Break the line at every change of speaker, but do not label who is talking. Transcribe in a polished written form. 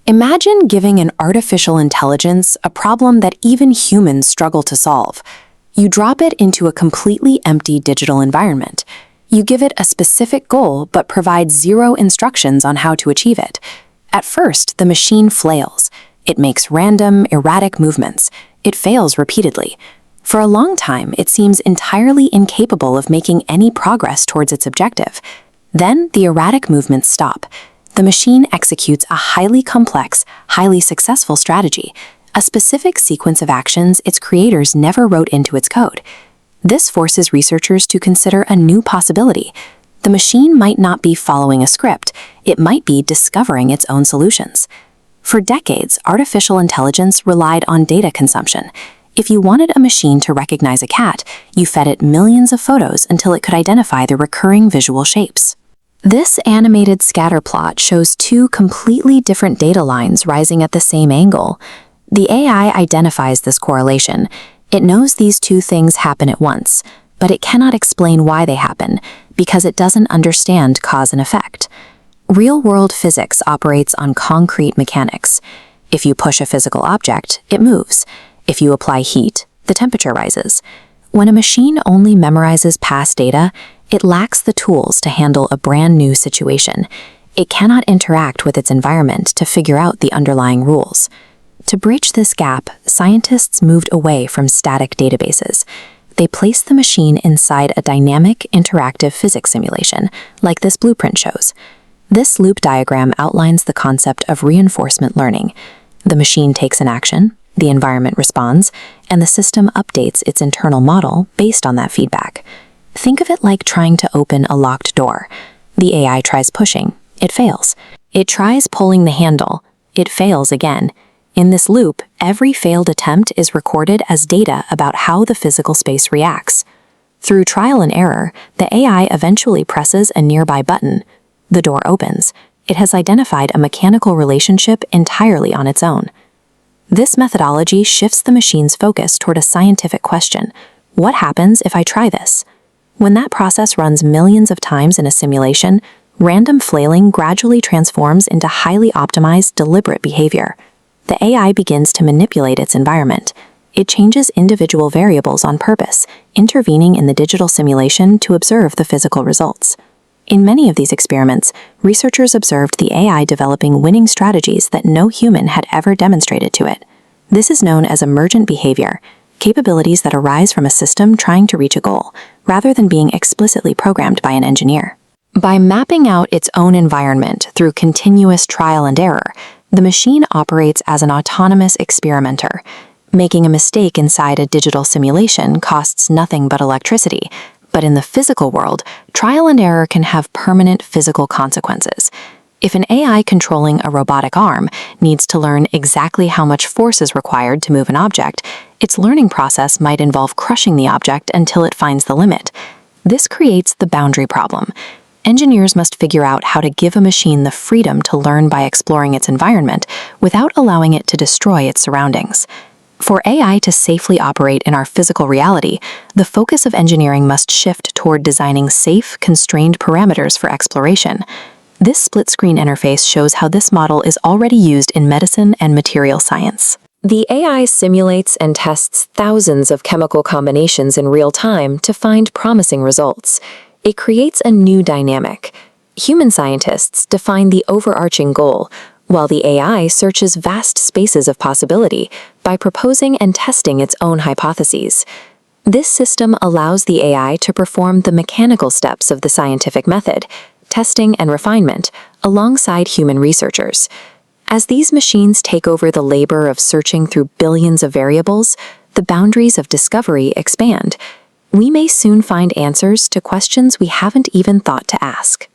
Imagine giving an artificial intelligence a problem that even humans struggle to solve. You drop it into a completely empty digital environment. You give it a specific goal but provide zero instructions on how to achieve it. At first, the machine flails. It makes random, erratic movements. It fails repeatedly. For a long time, it seems entirely incapable of making any progress towards its objective. Then, the erratic movements stop. The machine executes a highly complex, highly successful strategy, a specific sequence of actions its creators never wrote into its code. This forces researchers to consider a new possibility. The machine might not be following a script, it might be discovering its own solutions. For decades, artificial intelligence relied on data consumption. If you wanted a machine to recognize a cat, you fed it millions of photos until it could identify the recurring visual shapes. This animated scatter plot shows two completely different data lines rising at the same angle. The AI identifies this correlation. It knows these two things happen at once, but it cannot explain why they happen because it doesn't understand cause and effect. Real-world physics operates on concrete mechanics. If you push a physical object, it moves. If you apply heat, the temperature rises. When a machine only memorizes past data, it lacks the tools to handle a brand new situation. It cannot interact with its environment to figure out the underlying rules. To bridge this gap, scientists moved away from static databases. They placed the machine inside a dynamic, interactive physics simulation, like this blueprint shows. This loop diagram outlines the concept of reinforcement learning. The machine takes an action, the environment responds, and the system updates its internal model based on that feedback. Think of it like trying to open a locked door. The AI tries pushing, it fails. It tries pulling the handle, it fails again. In this loop, every failed attempt is recorded as data about how the physical space reacts. Through trial and error, the AI eventually presses a nearby button. The door opens. It has identified a mechanical relationship entirely on its own. This methodology shifts the machine's focus toward a scientific question. What happens if I try this? When that process runs millions of times in a simulation, random flailing gradually transforms into highly optimized, deliberate behavior. The AI begins to manipulate its environment. It changes individual variables on purpose, intervening in the digital simulation to observe the physical results. In many of these experiments, researchers observed the AI developing winning strategies that no human had ever demonstrated to it. This is known as emergent behavior, capabilities that arise from a system trying to reach a goal, rather than being explicitly programmed by an engineer. By mapping out its own environment through continuous trial and error, the machine operates as an autonomous experimenter. Making a mistake inside a digital simulation costs nothing but electricity, but in the physical world, trial and error can have permanent physical consequences. If an AI controlling a robotic arm needs to learn exactly how much force is required to move an object, its learning process might involve crushing the object until it finds the limit. This creates the boundary problem. Engineers must figure out how to give a machine the freedom to learn by exploring its environment without allowing it to destroy its surroundings. For AI to safely operate in our physical reality, the focus of engineering must shift toward designing safe, constrained parameters for exploration. This split-screen interface shows how this model is already used in medicine and material science. The AI simulates and tests thousands of chemical combinations in real time to find promising results. It creates a new dynamic. Human scientists define the overarching goal, while the AI searches vast spaces of possibility by proposing and testing its own hypotheses. This system allows the AI to perform the mechanical steps of the scientific method, testing and refinement, alongside human researchers. As these machines take over the labor of searching through billions of variables, the boundaries of discovery expand. We may soon find answers to questions we haven't even thought to ask.